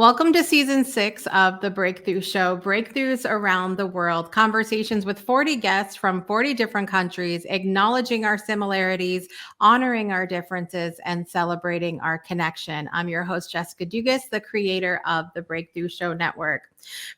Welcome to season 6 of The Breakthrough Show, breakthroughs around the world, conversations with 40 guests from 40 different countries, acknowledging our similarities, honoring our differences, and celebrating our connection. I'm your host, Jessica Dugas, the creator of The Breakthrough Show Network.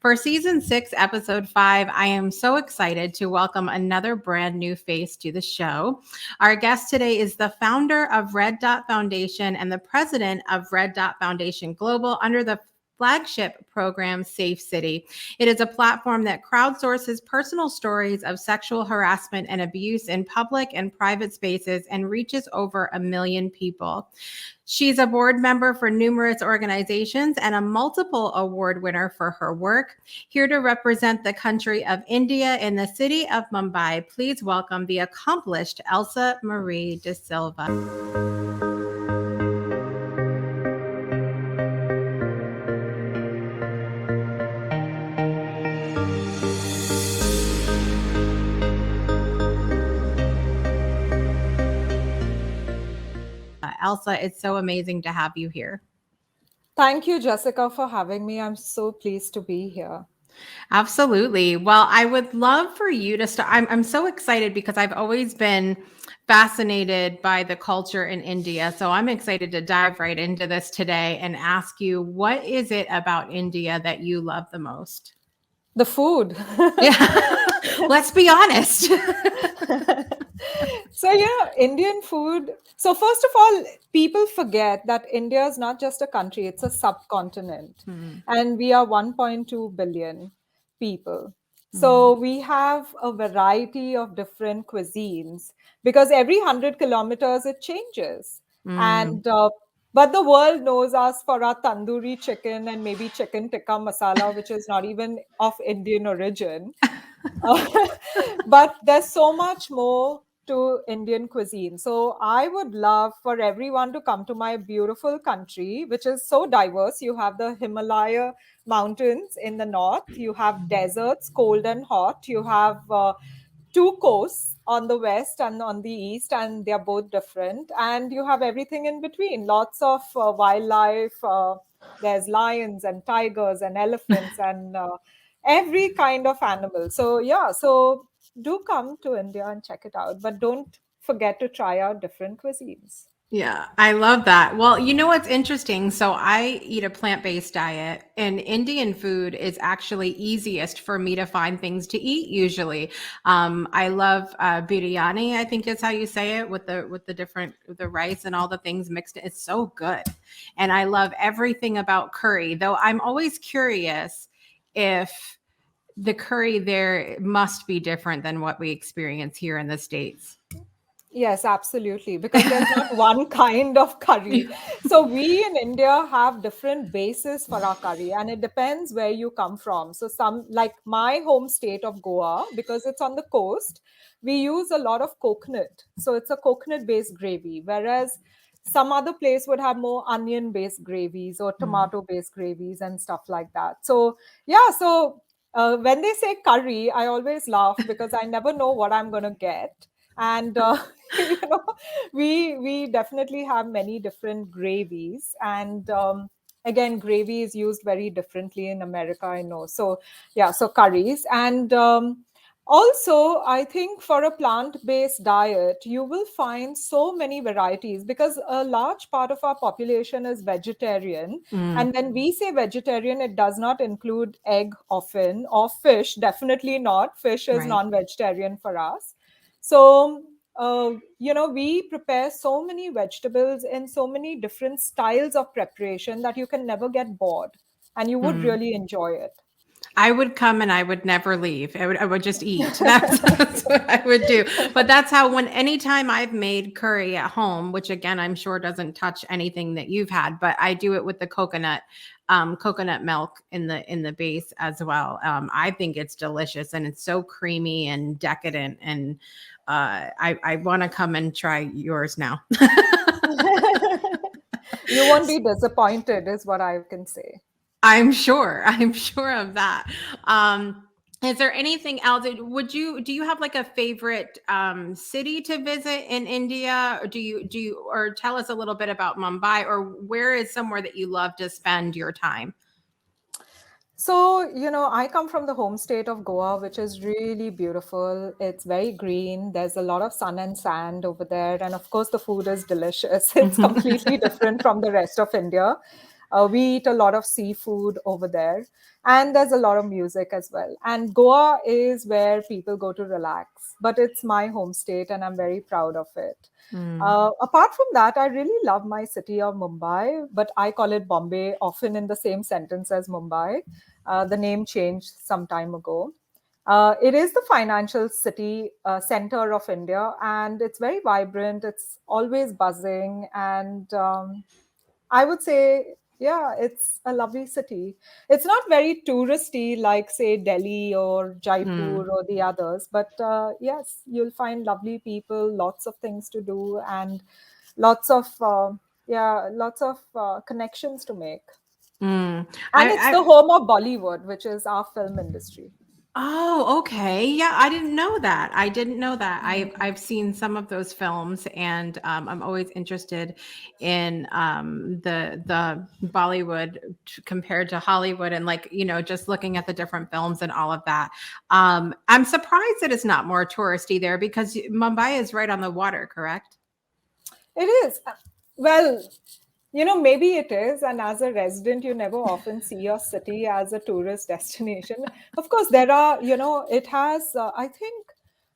For season 6, episode 5, I am so excited to welcome another brand new face to the show. Our guest today is the founder of Red Dot Foundation and the president of Red Dot Foundation Global under the flagship program Safecity. It is a platform that crowdsources personal stories of sexual harassment and abuse in public and private spaces and reaches over 1 million people. She's a board member for numerous organizations and a multiple award winner for her work. Here to represent the country of India in the city of Mumbai, please welcome the accomplished ElsaMarie DSilva. Elsa, it's so amazing to have you here. Thank you, Jessica, for having me. I'm so pleased to be here. Absolutely. Well, I would love for you to start. I'm so excited because I've always been fascinated by the culture in India. So I'm excited to dive right into this today and ask you, what is it about India that you love the most? The food. Yeah. Let's be honest. So, Indian food. So, first of all, people forget that India is not just a country, it's a subcontinent. And we are 1.2 billion people. So, we have a variety of different cuisines because every 100 kilometers it changes. And but the world knows us for our tandoori chicken and maybe chicken tikka masala, which is not even of Indian origin. But there's so much more to Indian cuisine. So I would love for everyone to come to my beautiful country, which is so diverse. You have the Himalaya mountains in the north, you have deserts, cold and hot, you have two coasts on the west and on the east, and they're both different. And you have everything in between, lots of wildlife. There's lions and tigers and elephants and every kind of animal. So do come to India and check it out, but don't forget to try out different cuisines. Yeah, I love that. Well, you know what's interesting? So I eat a plant-based diet, and Indian food is actually easiest for me to find things to eat usually. I love biryani, I think is how you say it, with the rice and all the things mixed. It's so good. And I love everything about curry, though I'm always curious if the curry there must be different than what we experience here in the States. Yes, absolutely. Because there's not one kind of curry. So we in India have different bases for our curry, and it depends where you come from. So some, like my home state of Goa, because it's on the coast, we use a lot of coconut. So it's a coconut-based gravy, whereas some other place would have more onion-based gravies or tomato-based gravies and stuff like that. So when they say curry, I always laugh because I never know what I'm going to get. And you know, we definitely have many different gravies, and again, gravy is used very differently in America, I know. So curries, and also I think for a plant-based diet you will find so many varieties because a large part of our population is vegetarian. And when we say vegetarian, it does not include egg often, or fish. Definitely not. Fish is Right. non-vegetarian for us. So, we prepare so many vegetables in so many different styles of preparation that you can never get bored and you would really enjoy it. I would come and I would never leave. I would just eat. That's what I would do. But that's how anytime I've made curry at home, which again I'm sure doesn't touch anything that you've had, but I do it with the coconut milk in the base as well. I think it's delicious and it's so creamy and decadent, and I want to come and try yours now. You won't be disappointed, is what I can say. I'm sure. I'm sure of that. Is there anything else? Do you have like a favorite city to visit in India? Or or tell us a little bit about Mumbai, or where is somewhere that you love to spend your time? So, I come from the home state of Goa, which is really beautiful. It's very green. There's a lot of sun and sand over there. And of course, the food is delicious. It's completely different from the rest of India. We eat a lot of seafood over there. And there's a lot of music as well. And Goa is where people go to relax. But it's my home state, and I'm very proud of it. Mm. Apart from that, I really love my city of Mumbai, but I call it Bombay often in the same sentence as Mumbai. The name changed some time ago. It is the financial city center of India, and it's very vibrant. It's always buzzing, and I would say, yeah, it's a lovely city. It's not very touristy like, say, Delhi or Jaipur Mm. or the others, but yes, you'll find lovely people, lots of things to do, and lots of lots of connections to make. Mm. And it's the home of Bollywood, which is our film industry. Oh, okay. Yeah, I didn't know that. I didn't know that. Mm. I've seen some of those films, and I'm always interested in the Bollywood compared to Hollywood, and like just looking at the different films and all of that. I'm surprised that it's not more touristy there because Mumbai is right on the water, correct? It is. Well, maybe it is. And as a resident, you never often see your city as a tourist destination. Of course, there are, it has, I think,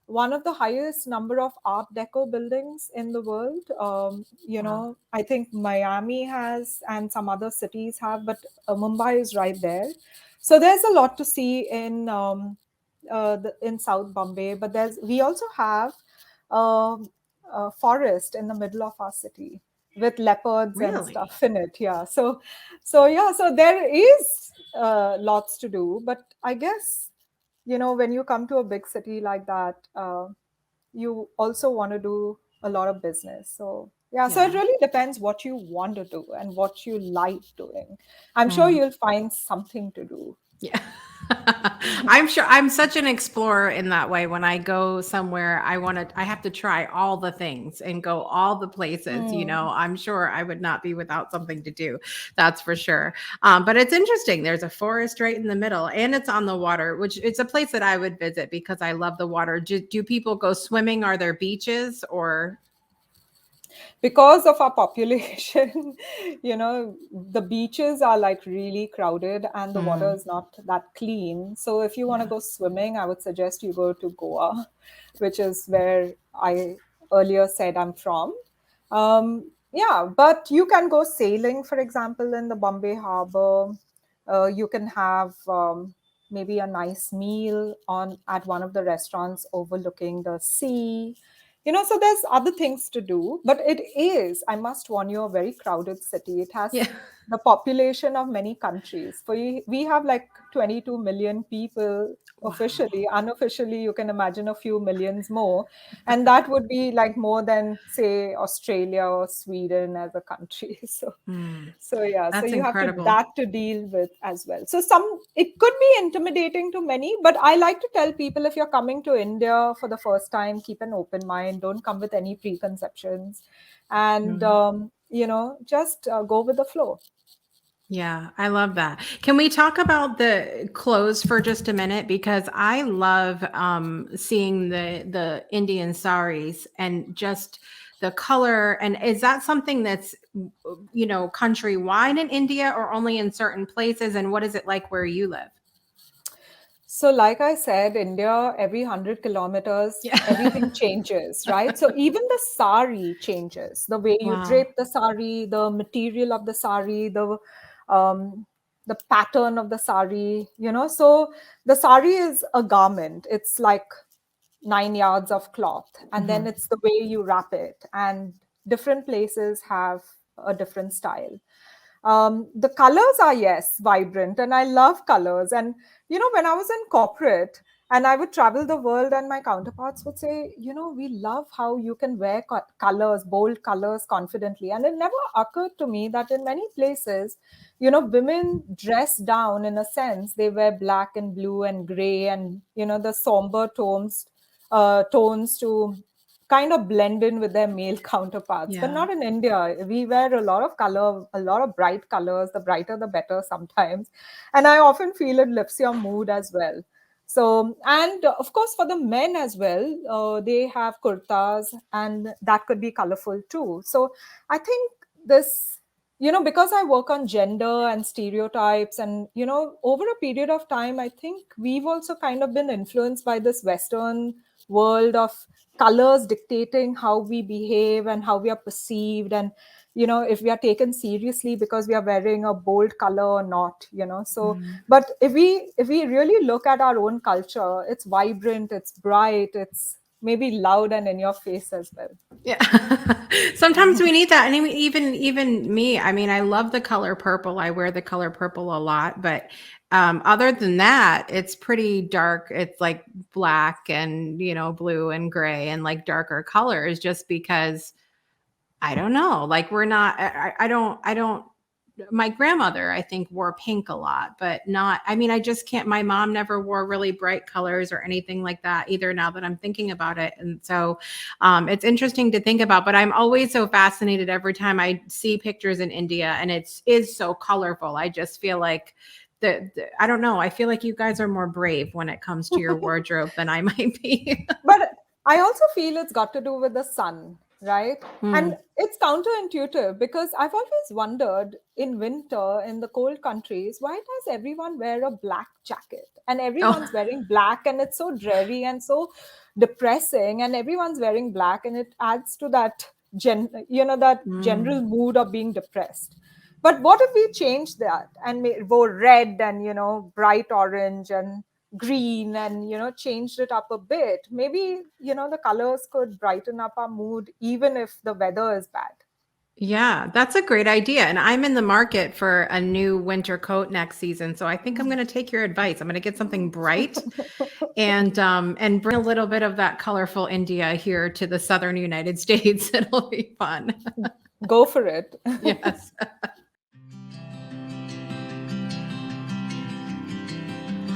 one of the highest number of Art Deco buildings in the world. Wow. I think Miami has and some other cities have, but Mumbai is right there. So there's a lot to see in South Bombay. But we also have um, a forest in the middle of our city with leopards and Really? stuff in it. Yeah. So there is lots to do. But I guess, when you come to a big city like that, you also want to do a lot of business. So, yeah, so it Yeah. really depends what you want to do and what you like doing. I'm sure Mm. you'll find something to do. Yeah. I'm sure I'm such an explorer in that way. When I go somewhere, I have to try all the things and go all the places, Mm. I'm sure I would not be without something to do. That's for sure. But it's interesting. There's a forest right in the middle and it's on the water, which it's a place that I would visit because I love the water. Do people go swimming? Are there beaches or? Because of our population, the beaches are like really crowded and the water Mm, is not that clean. So if you want to yeah. go swimming, I would suggest you go to Goa, which is where I earlier said I'm from. Yeah, but you can go sailing, for example, in the Bombay Harbor. You can have maybe a nice meal on at one of the restaurants overlooking the sea. So there's other things to do, but it is, I must warn you, a very crowded city. It has Yeah. the population of many countries. We have like 22 million people Wow. officially. Unofficially, you can imagine a few millions more. And that would be like more than, say, Australia or Sweden as a country. Mm, So yeah, so that's you have to incredible. that to deal with as well. So it could be intimidating to many, but I like to tell people, if you're coming to India for the first time, keep an open mind. Don't come with any preconceptions, and Mm. just go with the flow. Yeah, I love that. Can we talk about the clothes for just a minute? Because I love seeing the Indian saris and just the color. And is that something that's countrywide in India or only in certain places? And what is it like where you live? So, like I said, India, every 100 kilometers, everything Yeah. changes, right? So, even the sari changes. The way you Wow. drape the sari, the material of the sari, um, the pattern of the sari, So, the sari is a garment. It's like 9 yards of cloth, and then Mhm. it's the way you wrap it. And different places have a different style. The colors are, yes, vibrant, and I love colors. And when I was in corporate and I would travel the world, and my counterparts would say, we love how you can wear colors, bold colors confidently. And it never occurred to me that in many places, women dress down in a sense. They wear black and blue and gray and the somber tones to kind of blend in with their male counterparts. But Yeah. not in India. We wear a lot of color, a lot of bright colors. The brighter, the better sometimes. And I often feel it lifts your mood as well. So, and of course, for the men as well, they have kurtas, and that could be colorful too. So, I think this, because I work on gender and stereotypes, and, over a period of time, I think we've also kind of been influenced by this Western world of colors dictating how we behave and how we are perceived, and if we are taken seriously because we are wearing a bold color or not. So, Mm. but if we really look at our own culture, it's vibrant, it's bright, it's maybe loud and in your face as well. Yeah. Sometimes we need that. And even me, I mean, I love the color purple. I wear the color purple a lot, but other than that, it's pretty dark. It's like black and, blue and gray and like darker colors just because I don't know. Like we're not I don't my grandmother, I think, wore pink a lot, but not, I mean, I just can't, my mom never wore really bright colors or anything like that either now that I'm thinking about it. And so it's interesting to think about, but I'm always so fascinated every time I see pictures in India and is so colorful. I just feel like I don't know. I feel like you guys are more brave when it comes to your wardrobe than I might be. But I also feel it's got to do with the sun, right? Hmm. And it's counterintuitive because I've always wondered in winter in the cold countries, why does everyone wear a black jacket? And Oh. everyone's wearing black, and it's so dreary and so depressing, and everyone's wearing black, and it adds to that that Mm. general mood of being depressed. But what if we change that and wore red and bright orange and green, and changed it up a bit? Maybe the colors could brighten up our mood even if the weather is bad. Yeah, that's a great idea. And I'm in the market for a new winter coat next season. So I think I'm going to take your advice. I'm going to get something bright and bring a little bit of that colorful India here to the southern United States. It'll be fun. Go for it. Yes.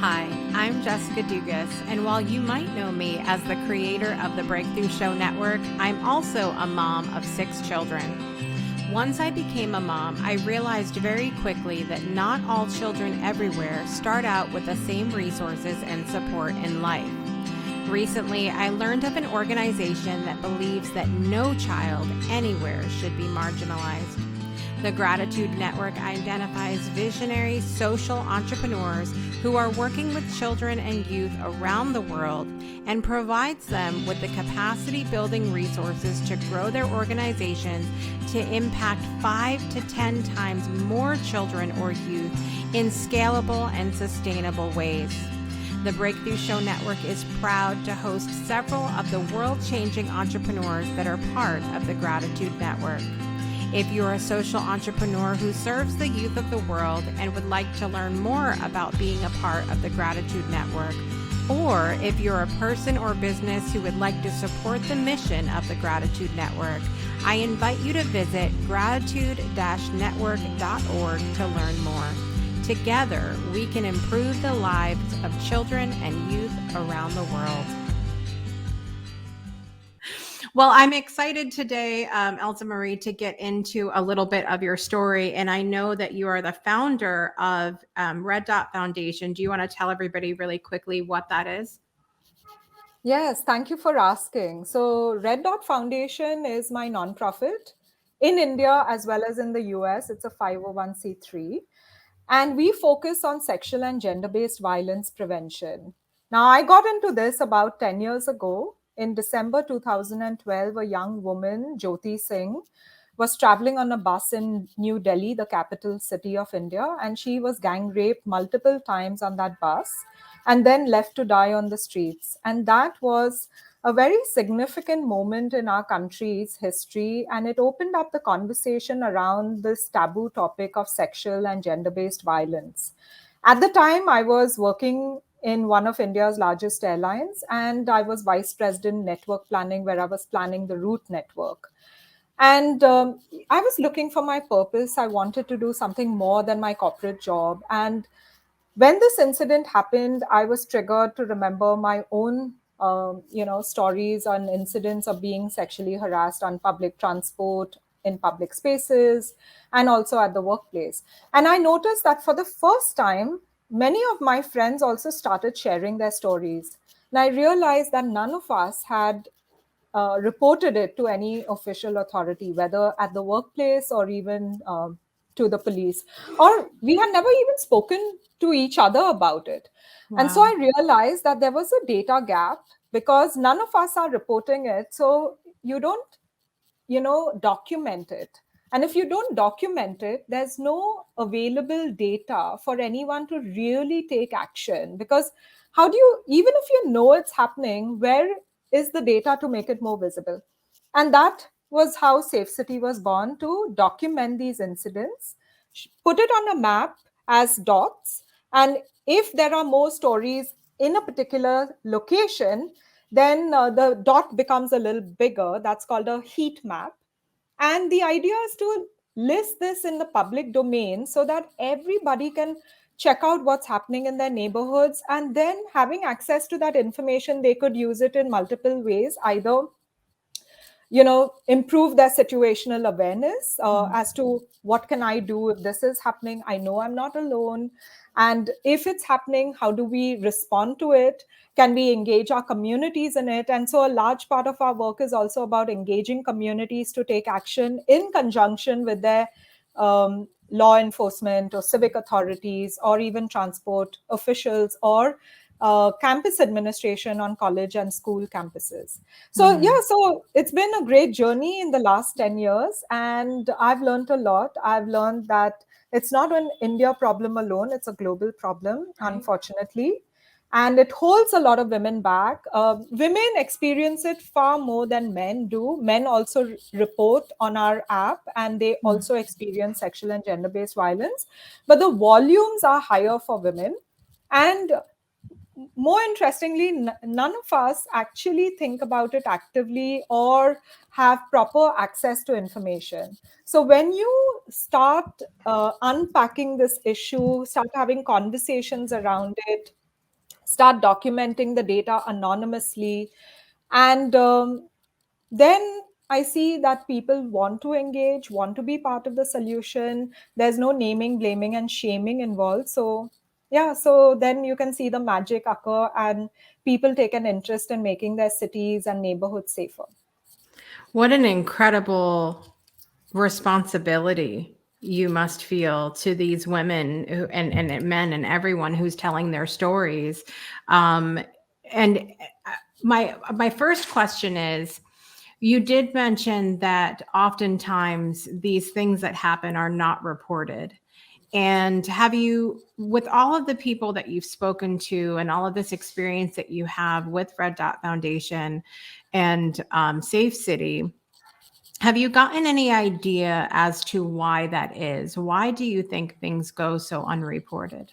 Hi, I'm Jessica Dugas, and while you might know me as the creator of the Breakthrough Show Network, I'm also a mom of 6 children. Once I became a mom, I realized very quickly that not all children everywhere start out with the same resources and support in life. Recently, I learned of an organization that believes that no child anywhere should be marginalized. The Gratitude Network identifies visionary social entrepreneurs who are working with children and youth around the world and provides them with the capacity building resources to grow their organizations to impact 5 to 10 times more children or youth in scalable and sustainable ways. The Breakthrough Show Network is proud to host several of the world-changing entrepreneurs that are part of the Gratitude Network. If you're a social entrepreneur who serves the youth of the world and would like to learn more about being a part of the Gratitude Network, or if you're a person or business who would like to support the mission of the Gratitude Network, I invite you to visit gratitude-network.org to learn more. Together, we can improve the lives of children and youth around the world. Well, I'm excited today, ElsaMarie, to get into a little bit of your story. And I know that you are the founder of Red Dot Foundation. Do you want to tell everybody really quickly what that is? Yes, thank you for asking. So, Red Dot Foundation is my nonprofit in India as well as in the US. It's a 501(c)(3). And we focus on sexual and gender based violence prevention. Now, I got into this about 10 years ago. In December 2012, a young woman, Jyoti Singh, was traveling on a bus in New Delhi, the capital city of India, and she was gang raped multiple times on that bus and then left to die on the streets. And that was a very significant moment in our country's history, and it opened up the conversation around this taboo topic of sexual and gender based violence. At the time, I was working in one of India's largest airlines, and I was vice president network planning, where I was planning the route network. And I was looking for my purpose. I wanted to do something more than my corporate job. And when this incident happened, I was triggered to remember my own stories on incidents of being sexually harassed on public transport, in public spaces, and also at the workplace. And I noticed that for the first time, many of my friends also started sharing their stories. And I realized that none of us had reported it to any official authority, whether at the workplace or even to the police, or we had never even spoken to each other about it. And so Wow. I realized that there was a data gap because none of us are reporting it. So you don't, document it. And if you don't document it, there's no available data for anyone to really take action. Because how do you, even if you know it's happening, where is the data to make it more visible? And that was how Safecity was born, to document these incidents, put it on a map as dots. And if there are more stories in a particular location, then the dot becomes a little bigger. That's called a heat map. And the idea is to list this in the public domain so that everybody can check out what's happening in their neighborhoods. And then, having access to that information, they could use it in multiple ways, either improve their situational awareness as to what can I do if this is happening. I know I'm not alone. And if it's happening, how do we respond to it? Can we engage our communities in it? And so a large part of our work is also about engaging communities to take action in conjunction with their law enforcement or civic authorities, or even transport officials, or campus administration on college and school campuses. So so it's been a great journey in the last 10 years, and I've learned a lot. I've learned that it's not an India problem alone, it's a global problem, Right. unfortunately. And it holds a lot of women back. Women experience it far more than men do. Men also report on our app, and they also experience sexual and gender based violence. But the volumes are higher for women. And more interestingly, none of us actually think about it actively or have proper access to information. So when you start unpacking this issue, start having conversations around it, start documenting the data anonymously, and then I see that people want to engage, want to be part of the solution. There's no naming, blaming, and shaming involved. So, yeah, so then you can see the magic occur, and people take an interest in making their cities and neighborhoods safer. What an incredible responsibility you must feel to these women who, and men and everyone who's telling their stories. And my first question is, you did mention that oftentimes these things that happen are not reported. And have you, with all of the people that you've spoken to and all of this experience that you have with Red Dot Foundation and Safe City, have you gotten any idea as to why that is? Why do you think things go so unreported?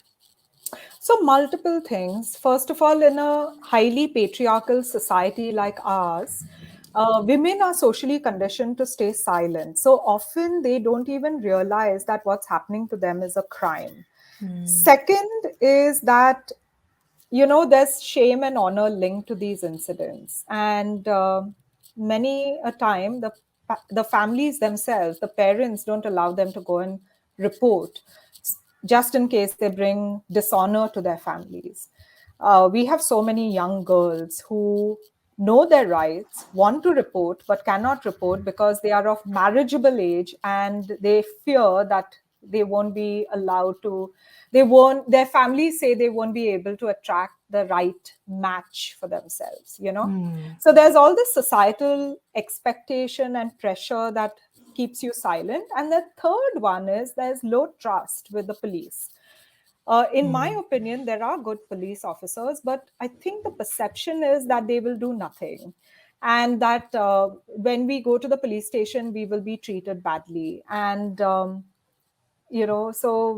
So, multiple things. First of all, in a highly patriarchal society like ours, women are socially conditioned to stay silent. So often they don't even realize that what's happening to them is a crime. Second is that, there's shame and honor linked to these incidents. And many a time, the families themselves, the parents, don't allow them to go and report, just in case they bring dishonor to their families. We have so many young girls who know their rights, want to report, but cannot report because they are of marriageable age, and they fear that they won't be allowed to, their families say they won't be able to attract the right match for themselves. So there's all this societal expectation and pressure that keeps you silent. And the third one is there's low trust with the police. In my opinion, there are good police officers, but I think the perception is that they will do nothing. And that when we go to the police station, we will be treated badly. And so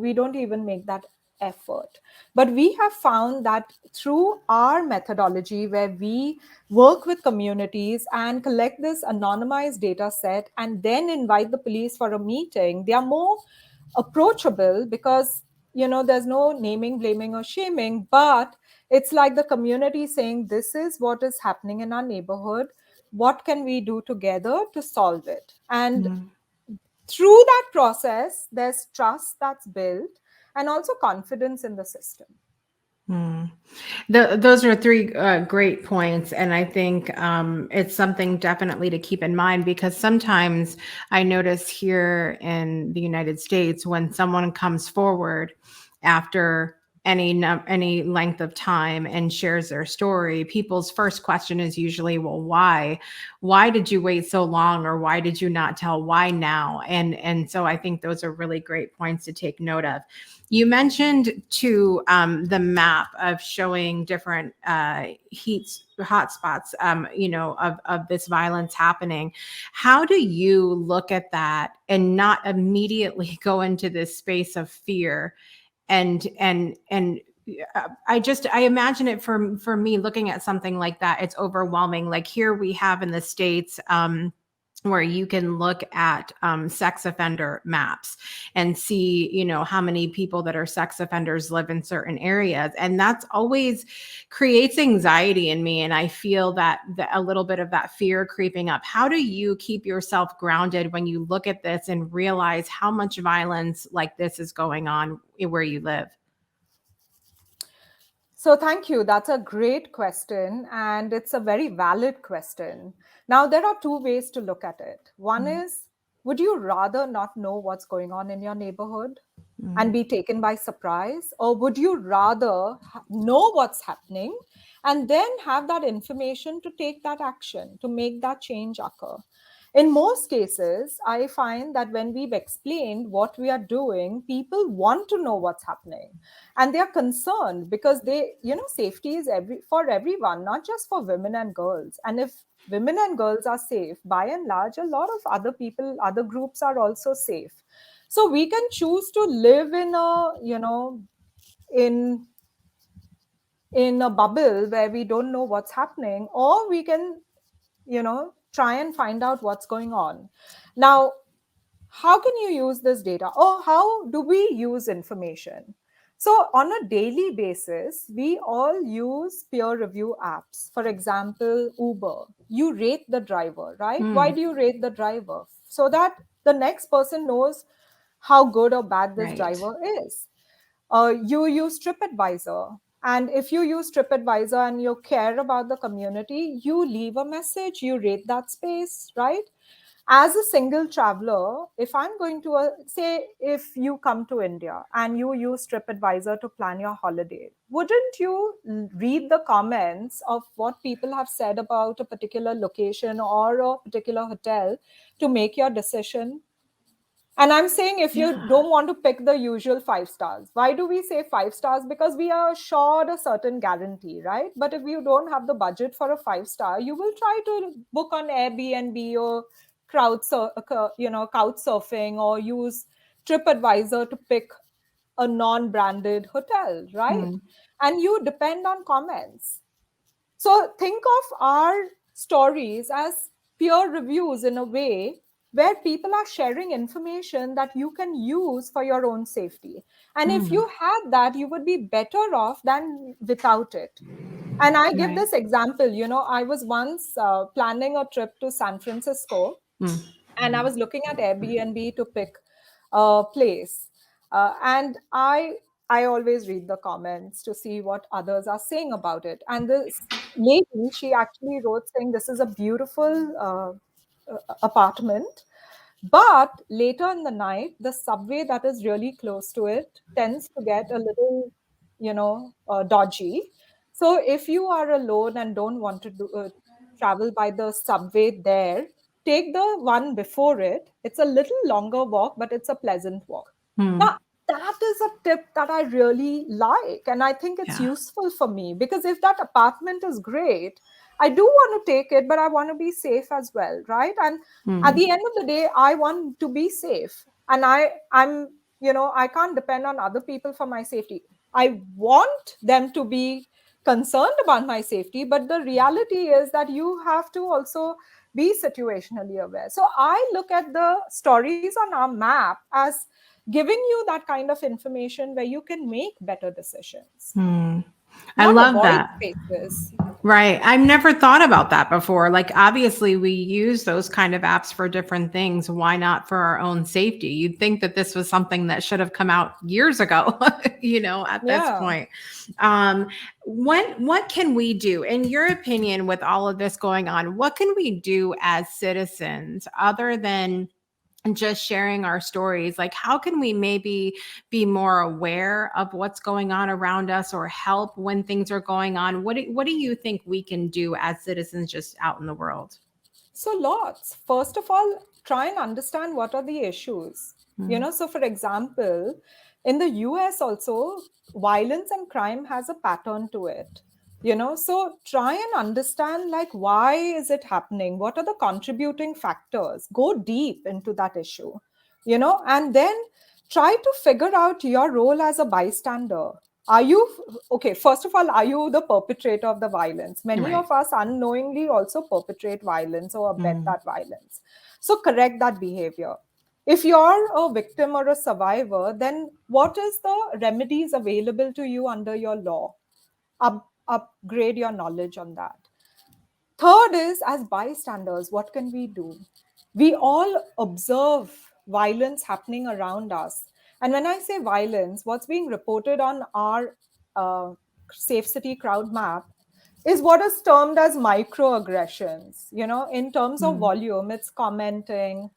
we don't even make that effort. But we have found that through our methodology, where we work with communities and collect this anonymized data set and then invite the police for a meeting, they are more approachable because there's no naming, blaming, or shaming, but It's like the community saying, this is what is happening in our neighborhood. What can we do together to solve it? And through that process, there's trust that's built and also confidence in the system. Those are three great points. And I think it's something definitely to keep in mind, because sometimes I notice here in the United States, when someone comes forward after any length of time and shares their story, people's first question is usually, well, why did you wait so long, or why did you not tell, why now? And so I think those are really great points to take note of. You mentioned to the map of showing different hotspots, of this violence happening. How do you look at that and not immediately go into this space of fear? And I imagine it for me, looking at something like that, it's overwhelming. Like here we have in the States, where you can look at sex offender maps and see, how many people that are sex offenders live in certain areas. And that's always creates anxiety in me. And I feel that a little bit of that fear creeping up. How do you keep yourself grounded when you look at this and realize how much violence like this is going on where you live? So, thank you. That's a great question. And it's a very valid question. Now, there are two ways to look at it. One is, would you rather not know what's going on in your neighborhood and be taken by surprise? Or would you rather know what's happening and then have that information to take that action, to make that change occur? In most cases, I find that when we've explained what we are doing, people want to know what's happening, and they are concerned because safety is for everyone, not just for women and girls. And if women and girls are safe, by and large, a lot of other people, other groups are also safe. So we can choose to live in in a bubble where we don't know what's happening, or we can try and find out what's going on. Now, how can you use this data, or how do we use information? So on a daily basis, we all use peer review apps. For example, Uber, you rate the driver, right? Why do you rate the driver? So that the next person knows how good or bad this Right. driver is. You use TripAdvisor. And if you use TripAdvisor and you care about the community, you leave a message, you rate that space, right? As a single traveler, if I'm going to, say, if you come to India and you use TripAdvisor to plan your holiday, wouldn't you read the comments of what people have said about a particular location or a particular hotel to make your decision? And I'm saying, if you don't want to pick the usual 5 stars, why do we say 5 stars? Because we are assured a certain guarantee, right? But if you don't have the budget for a 5 star, you will try to book on Airbnb or couch surfing, or use TripAdvisor to pick a non-branded hotel, right? And you depend on comments. So think of our stories as peer reviews in a way, where people are sharing information that you can use for your own safety. And if you had that, you would be better off than without it. And I give Right. this example. I was once planning a trip to San Francisco, and I was looking at Airbnb to pick a place. And I always read the comments to see what others are saying about it. And this lady, she actually wrote saying, this is a beautiful apartment, but later in the night, the subway that is really close to it tends to get a little, dodgy. So if you are alone and don't want to travel by the subway there, take the one before it. It's a little longer walk, but it's a pleasant walk. Now, that is a tip that I really like. And I think it's Yeah. useful for me, because if that apartment is great, I do want to take it, but I want to be safe as well, right? And at the end of the day, I want to be safe. And I can't depend on other people for my safety. I want them to be concerned about my safety, but the reality is that you have to also be situationally aware. So I look at the stories on our map as giving you that kind of information where you can make better decisions. I not love avoid that. spaces. Right. I've never thought about that before. Like, obviously, we use those kind of apps for different things. Why not for our own safety? You'd think that this was something that should have come out years ago, at this Yeah. point. What can we do, in your opinion, with all of this going on? What can we do as citizens other than just sharing our stories? Like, how can we maybe be more aware of what's going on around us, or help when things are going on? What do you think we can do as citizens just out in the world? So lots. First of all, try and understand what are the issues. Mm, So for example, in the US also, violence and crime has a pattern to it. So try and understand, like, why is it happening? What are the contributing factors? Go deep into that issue, and then try to figure out your role as a bystander. Are you okay? First of all, are you the perpetrator of the violence? Many right. of us unknowingly also perpetrate violence or abet Mm, that violence. So correct that behavior. If you're a victim or a survivor, then what is the remedies available to you under your law? Upgrade your knowledge on that. Third is, as bystanders, what can we do? We all observe violence happening around us. And when I say violence, what's being reported on our uh, Safe City crowd map is what is termed as microaggressions. In terms of mm, volume, it's commenting,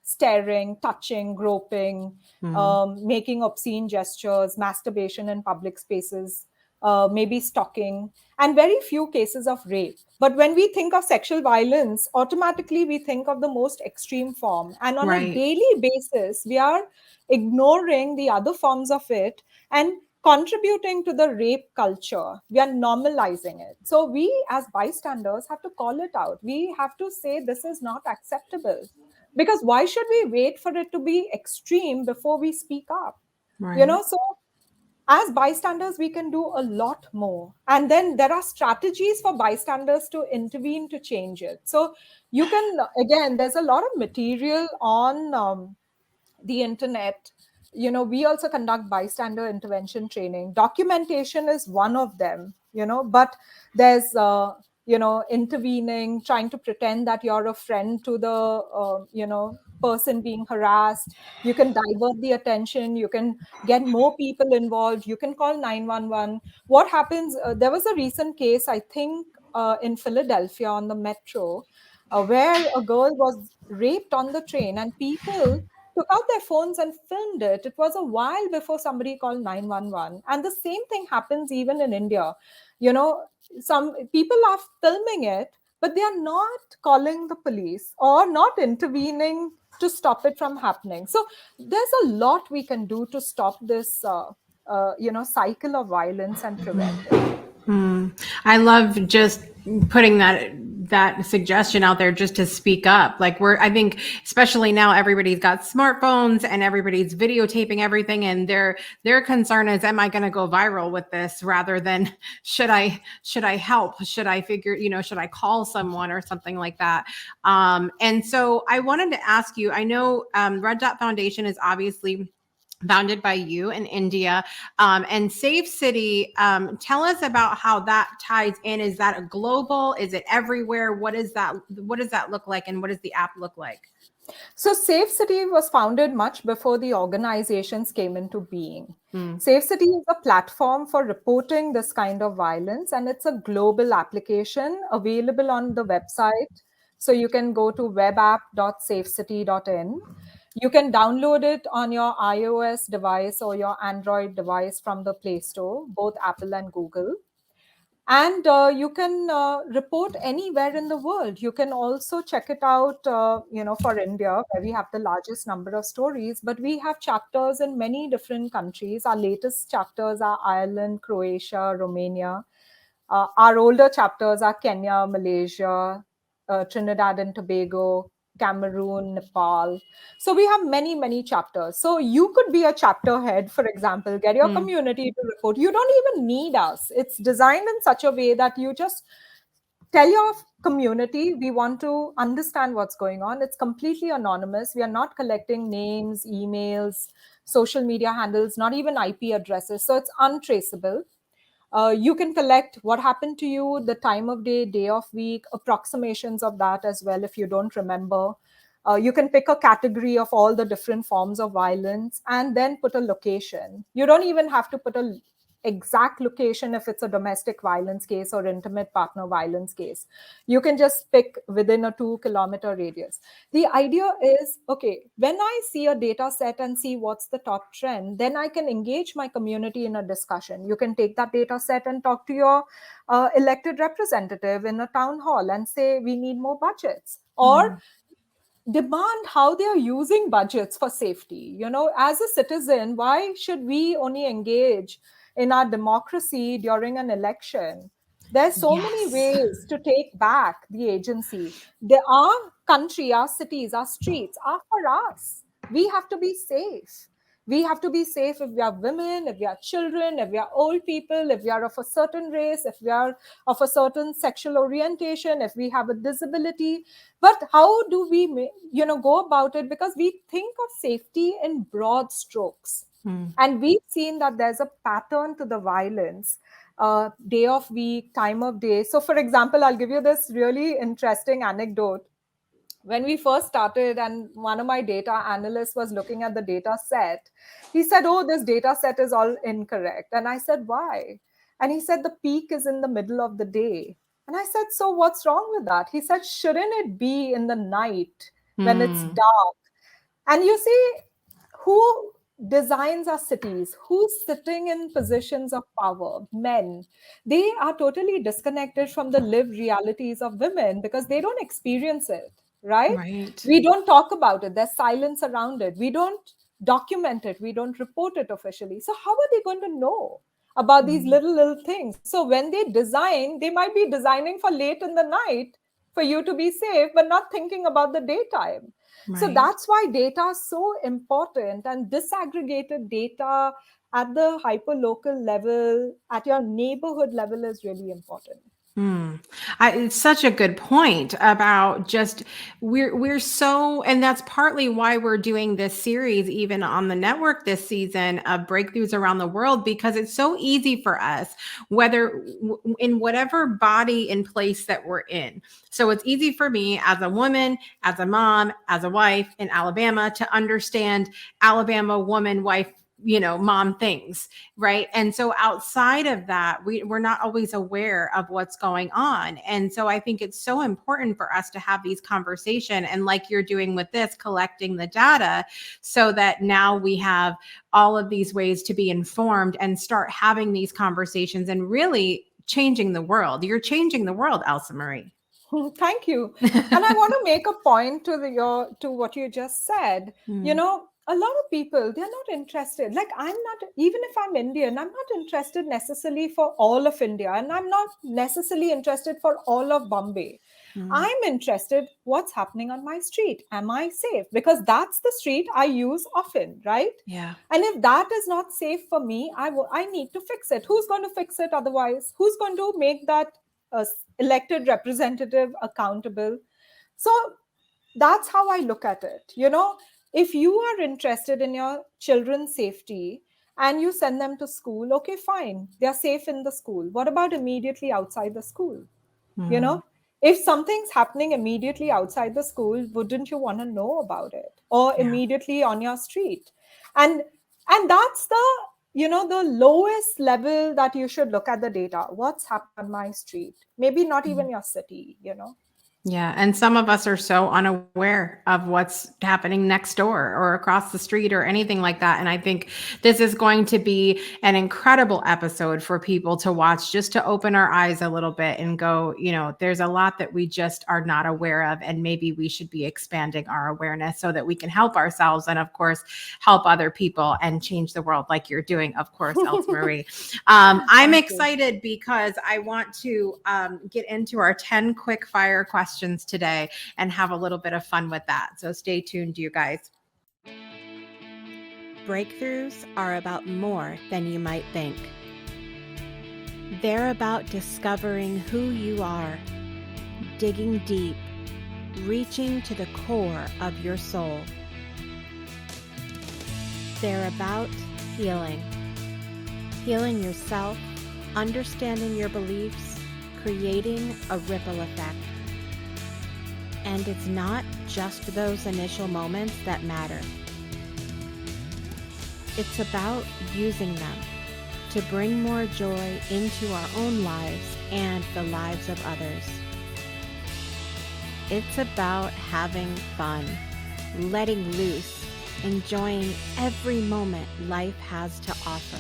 staring, touching, groping, mm, making obscene gestures, masturbation in public spaces, maybe stalking, and very few cases of rape. But when we think of sexual violence, automatically we think of the most extreme form. And on a right. daily basis, we are ignoring the other forms of it and contributing to the rape culture. We are normalizing it. So we, as bystanders, have to call it out. We have to say this is not acceptable. Because why should we wait for it to be extreme before we speak up? Right. So as bystanders, we can do a lot more. And then there are strategies for bystanders to intervene to change it. So you can, again, there's a lot of material on the internet. We also conduct bystander intervention training. Documentation is one of them, but there's intervening, trying to pretend that you're a friend to the person being harassed. You can divert the attention, you can get more people involved, you can call 911. What happens, there was a recent case, I think, in Philadelphia on the metro, where a girl was raped on the train, and people took out their phones and filmed it. It was a while before somebody called 911. And the same thing happens even in India. You know, some people are filming it, but they are not calling the police or not intervening to stop it from happening. So there's a lot we can do to stop this, cycle of violence and prevent it. I love just putting that suggestion out there, just to speak up. Like, I think, especially now, everybody's got smartphones and everybody's videotaping everything, and their concern is, am I going to go viral with this, rather than should I help? Should I figure, should I call someone or something like that? And so I wanted to ask you, I know Red Dot Foundation is obviously founded by you in India, and Safe City. Tell us about how that ties in. Is that a global? Is it everywhere? What is that? What does that look like? And what does the app look like? So, Safe City was founded much before the organizations came into being. Mm, Safe City is a platform for reporting this kind of violence, and it's a global application available on the website. So, you can go to webapp.safecity.in. You can download it on your iOS device or your Android device from the Play Store, both Apple and Google. And you can report anywhere in the world. You can also check it out, for India, where we have the largest number of stories, but we have chapters in many different countries. Our latest chapters are Ireland, Croatia, Romania. Our older chapters are Kenya, Malaysia, Trinidad and Tobago, Cameroon, Nepal. So we have many, many chapters. So you could be a chapter head, for example, get your mm, community to report. You don't even need us. It's designed in such a way that you just tell your community, we want to understand what's going on. It's completely anonymous. We are not collecting names, emails, social media handles, not even IP addresses. So it's untraceable. You can collect what happened to you, the time of day, day of week, approximations of that as well if you don't remember. You can pick a category of all the different forms of violence and then put a location. You don't even have to put a exact location if it's a domestic violence case or intimate partner violence case. You can just pick within a 2-kilometer radius. The idea is, okay, when I see a data set and see what's the top trend, then I can engage my community in a discussion. You can take that data set and talk to your elected representative in a town hall and say, we need more budgets. Or demand how they are using budgets for safety. As a citizen, why should we only engage in our democracy during an election? There's so many ways to take back the agency. Our country, our cities, our streets are for us. We have to be safe. We have to be safe if we are women, if we are children, if we are old people, if we are of a certain race, if we are of a certain sexual orientation, if we have a disability. But how do we go about it? Because we think of safety in broad strokes. And we've seen that there's a pattern to the violence, day of week, time of day. So for example, I'll give you this really interesting anecdote. When we first started and one of my data analysts was looking at the data set, he said, oh, this data set is all incorrect. And I said, why? And he said, the peak is in the middle of the day. And I said, so what's wrong with that? He said, shouldn't it be in the night when it's dark? And you see, who designs our cities? Who's sitting in positions of power? Men. They are totally disconnected from the lived realities of women because they don't experience it. Right? We don't talk about it. There's silence around it. We don't document it. We don't report it officially. So how are they going to know about these little things? So when they design, they might be designing for late in the night for you to be safe, but not thinking about the daytime. So that's why data is so important, and disaggregated data at the hyperlocal level, at your neighborhood level is really important. It's such a good point about just we're so, and that's partly why we're doing this series even on the network this season of breakthroughs around the world, because it's so easy for us, whether in whatever body and place that we're in. So it's easy for me as a woman, as a mom, as a wife in Alabama to understand Alabama woman, wife, mom things, right? And so outside of that, we're not always aware of what's going on. And so I think it's so important for us to have these conversations, and like you're doing with this, collecting the data so that now we have all of these ways to be informed and start having these conversations and really changing the world. You're changing the world, ElsaMarie. Thank you. And I want to make a point to what you just said. A lot of people, they're not interested. Like even if I'm Indian, I'm not interested necessarily for all of India, and I'm not necessarily interested for all of Bombay. I'm interested what's happening on my street. Am I safe? Because that's the street I use often, right? Yeah. And if that is not safe for me, I need to fix it. Who's going to fix it otherwise? Who's going to make that elected representative accountable? So that's how I look at it. If you are interested in your children's safety and you send them to school, okay, fine. They're safe in the school. What about immediately outside the school? If something's happening immediately outside the school, wouldn't you want to know about it? Or immediately on your street? And that's the lowest level that you should look at the data. What's happening on my street? Maybe not even your city, Yeah. And some of us are so unaware of what's happening next door or across the street or anything like that. And I think this is going to be an incredible episode for people to watch, just to open our eyes a little bit and go, there's a lot that we just are not aware of. And maybe we should be expanding our awareness so that we can help ourselves and, of course, help other people and change the world like you're doing, of course, ElsaMarie. I'm excited because I want to get into our 10 quick fire questions today and have a little bit of fun with that. So stay tuned, you guys. Breakthroughs are about more than you might think. They're about discovering who you are, digging deep, reaching to the core of your soul. They're about healing yourself, understanding your beliefs, creating a ripple effect. And it's not just those initial moments that matter. It's about using them to bring more joy into our own lives and the lives of others. It's about having fun, letting loose, enjoying every moment life has to offer.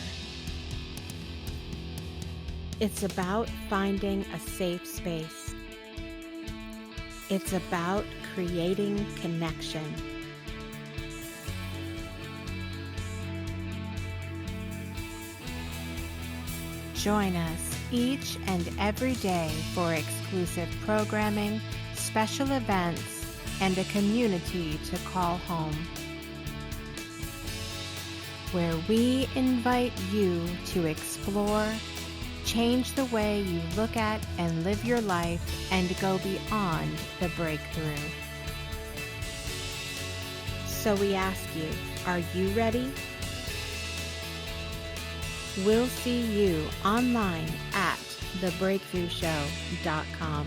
It's about finding a safe space. It's about creating connection. Join us each and every day for exclusive programming, special events, and a community to call home, where we invite you to explore, change the way you look at and live your life, and go beyond the breakthrough. So we ask you, are you ready? We'll see you online at thebreakthroughshow.com.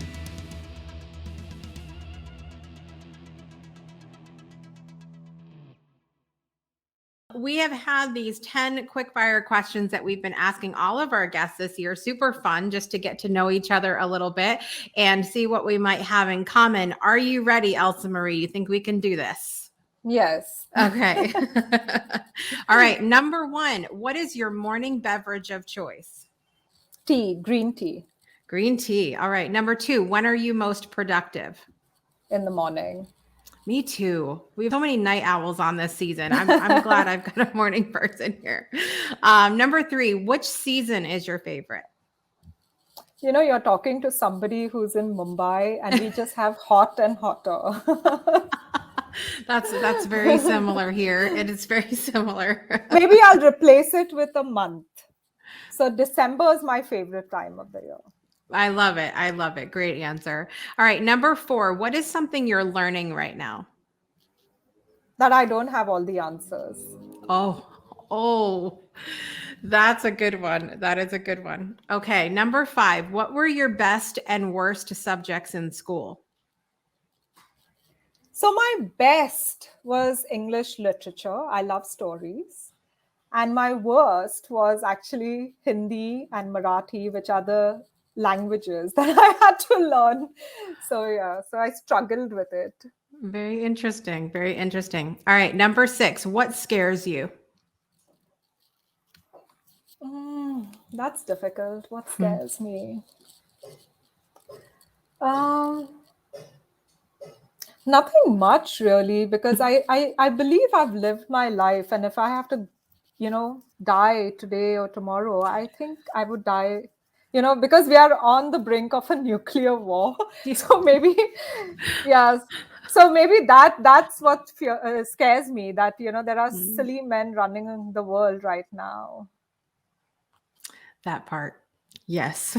We have had these 10 quickfire questions that we've been asking all of our guests this year. Super fun just to get to know each other a little bit and see what we might have in common. Are you ready, ElsaMarie? You think we can do this? Yes. Okay. All right. Number 1, what is your morning beverage of choice? Tea, green tea. Green tea. All right. Number 2, when are you most productive? In the morning. Me too. We have so many night owls on this season. I'm glad I've got a morning person here. Number 3, which season is your favorite? You know, you're talking to somebody who's in Mumbai, and we just have hot and hotter. That's very similar here. It is very similar. Maybe I'll replace it with a month. So December is my favorite time of the year. I love it. I love it. Great answer. All right. Number 4, what is something you're learning right now? That I don't have all the answers. Oh, that's a good one. That is a good one. Okay. Number 5, what were your best and worst subjects in school? So my best was English literature. I love stories. And my worst was actually Hindi and Marathi, which are the languages that I had to learn. So I struggled with it. Very interesting. Very interesting. All right. Number 6, what scares you? That's difficult. What scares me? Nothing much really, because I believe I've lived my life, and if I have to, die today or tomorrow, I think I would die, because we are on the brink of a nuclear war. So maybe, yeah. So maybe that's what scares me, that, there are silly men running the world right now. That part. Yes.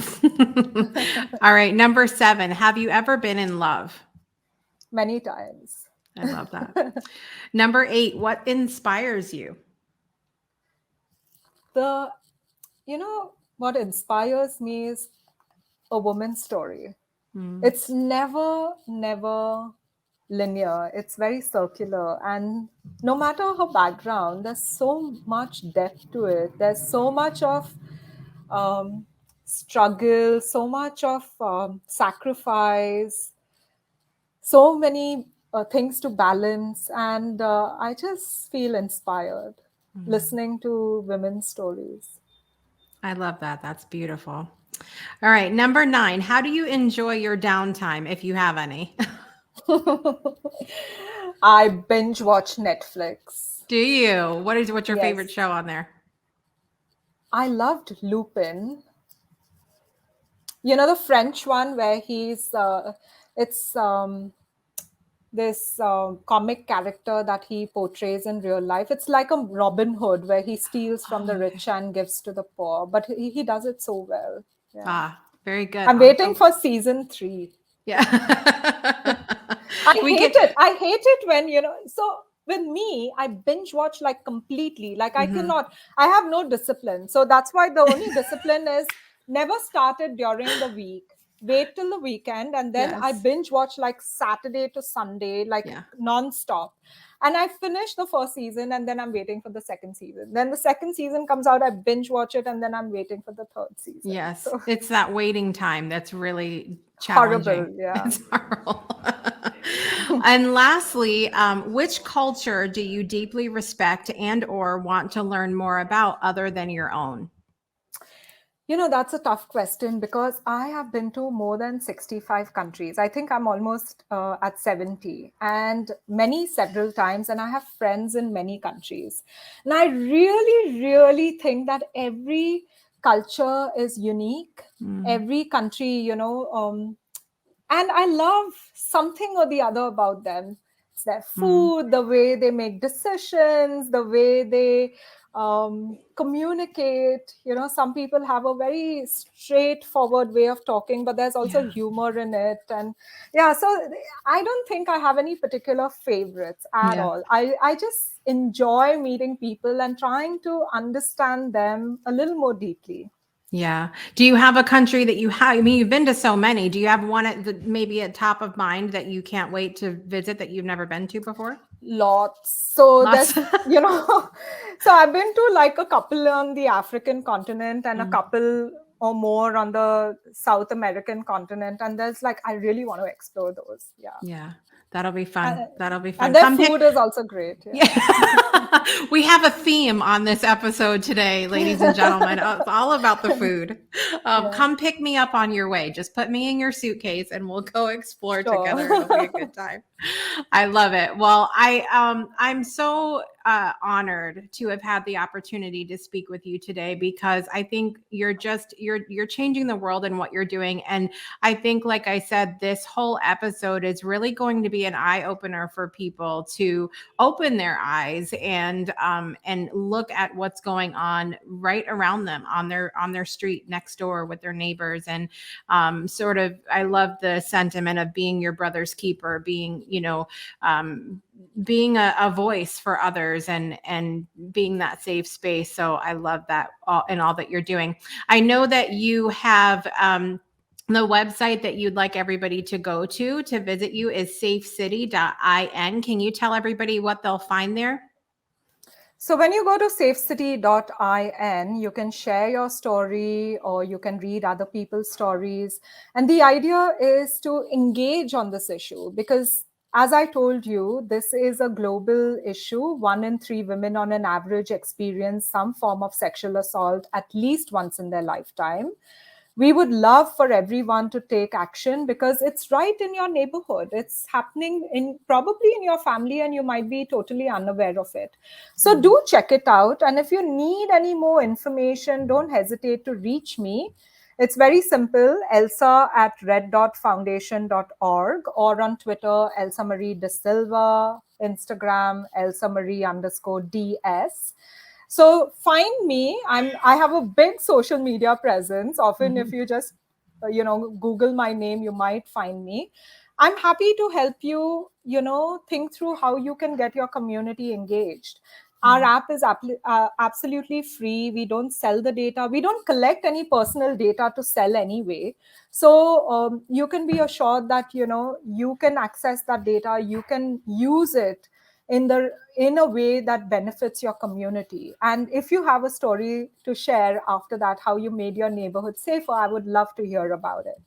All right. Number 7, have you ever been in love? Many times. I love that. Number 8, what inspires you? What inspires me is a woman's story. It's never linear. It's very circular. And no matter her background, there's so much depth to it. There's so much of struggle, so much of sacrifice, so many things to balance. And I just feel inspired listening to women's stories. I love that. That's beautiful. All right. Number 9, how do you enjoy your downtime, if you have any? I binge watch Netflix. Do you? What's your favorite show on there? I loved Lupin. The French one where he's it's this comic character that he portrays in real life. It's like a Robin Hood, where he steals from the rich and gives to the poor, but he does it so well. Yeah. Very good. I'm waiting for season 3. Yeah. I hate it when, so with me, I binge watch like completely. Like I have no discipline. So that's why the only discipline is never started during the week. Wait till the weekend, and then I Yes. binge watch like Saturday to Sunday, like Yeah. non-stop. And I finish the first season, and then I'm waiting for the second season. Then the second season comes out, I binge watch it, and then I'm waiting for the third season. Yes. So It's that waiting time that's really horrible, challenging. yeah. It's horrible. And lastly, which culture do you deeply respect and or want to learn more about other than your own? That's a tough question because I have been to more than 65 countries. I think I'm almost at 70 and many several times, and I have friends in many countries. And I really, really think that every culture is unique. Every country, and I love something or the other about them. It's their food, the way they make decisions, the way they communicate. Some people have a very straightforward way of talking, but there's also Yeah. humor in it. And yeah, so I don't think I have any particular favorites at Yeah. all. I just enjoy meeting people and trying to understand them a little more deeply. Yeah. Do you have a country that you have? I mean, you've been to so many. Do you have one at the, maybe at top of mind that you can't wait to visit that you've never been to before? Lots. So Lots. there's, so I've been to like a couple on the African continent and a couple or more on the South American continent. And there's like, I really want to explore those. Yeah. Yeah. That'll be fun. And, That'll be fun. and their Come pick. food is also great. Yeah. Yeah. We have a theme on this episode today, ladies and gentlemen. It's all about the food. Yeah. Come pick me up on your way. Just put me in your suitcase and we'll go explore Sure. together. It'll be a good time. I love it. Well, I'm so honored to have had the opportunity to speak with you today because I think you're changing the world in what you're doing. And I think, like I said, this whole episode is really going to be an eye opener for people to open their eyes and look at what's going on right around them on their street next door with their neighbors. And sort of, I love the sentiment of being your brother's keeper, being being a voice for others and being that safe space. So I love that in all that you're doing. I know that you have the website that you'd like everybody to go to visit you is safecity.in. Can you tell everybody what they'll find there? So when you go to safecity.in, you can share your story or you can read other people's stories. And the idea is to engage on this issue because, as I told you, this is a global issue. 1 in 3 women on an average experience some form of sexual assault at least once in their lifetime. We would love for everyone to take action because it's right in your neighborhood. It's happening probably in your family and you might be totally unaware of it. So do check it out. And if you need any more information, don't hesitate to reach me. It's very simple, elsa@red.foundation.org or on Twitter, ElsaMarie DSilva, Instagram, ElsaMarie_DS. So find me. I have a big social media presence. Often, if you just Google my name, you might find me. I'm happy to help you. Think through how you can get your community engaged. Our app is absolutely free. We don't sell the data. We don't collect any personal data to sell anyway. So you can be assured that you can access that data. You can use it in a way that benefits your community. And if you have a story to share after that, how you made your neighborhood safer, I would love to hear about it.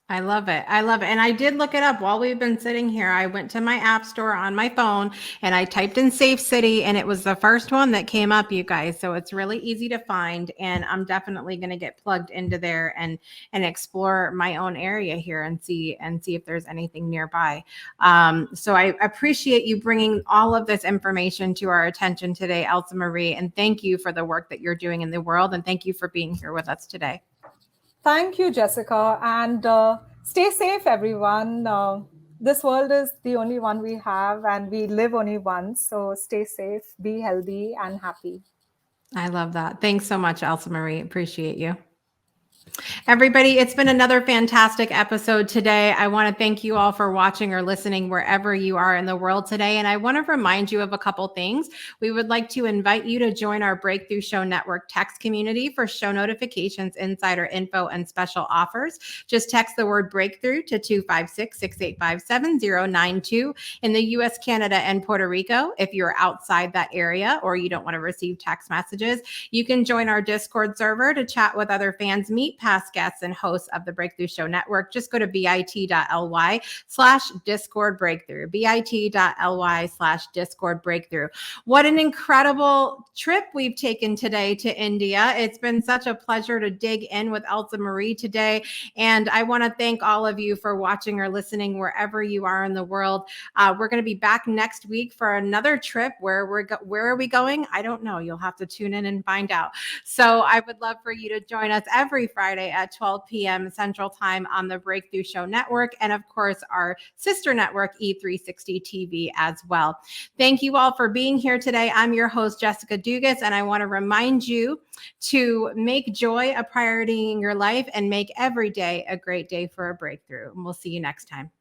I love it. I love it. And I did look it up while we've been sitting here. I went to my app store on my phone and I typed in Safe City and it was the first one that came up, you guys. So it's really easy to find. And I'm definitely going to get plugged into there and explore my own area here and see if there's anything nearby. So I appreciate you bringing all of this information to our attention today, ElsaMarie. And thank you for the work that you're doing in the world. And thank you for being here with us today. Thank you, Jessica. And stay safe, everyone. This world is the only one we have, and we live only once. So stay safe, be healthy, and happy. I love that. Thanks so much, ElsaMarie. Appreciate you. Everybody, it's been another fantastic episode today. I want to thank you all for watching or listening wherever you are in the world today. And I want to remind you of a couple things. We would like to invite you to join our Breakthrough Show Network text community for show notifications, insider info, and special offers. Just text the word breakthrough to 256-685-7092 in the US, Canada, and Puerto Rico. If you're outside that area or you don't want to receive text messages, you can join our Discord server to chat with other fans, meet past guests and hosts of the Breakthrough Show Network. Just go to bit.ly/Discord Breakthrough, bit.ly/Discord Breakthrough. What an incredible trip we've taken today to India. It's been such a pleasure to dig in with ElsaMarie today. And I want to thank all of you for watching or listening wherever you are in the world. We're going to be back next week for another trip. Where are we going? I don't know. You'll have to tune in and find out. So I would love for you to join us every Friday at 12 p.m. Central Time on the Breakthrough Show Network, and of course our sister network E360 TV as well. Thank you all for being here today. I'm your host, Jessica Dugas, and I want to remind you to make joy a priority in your life and make every day a great day for a breakthrough. And we'll see you next time.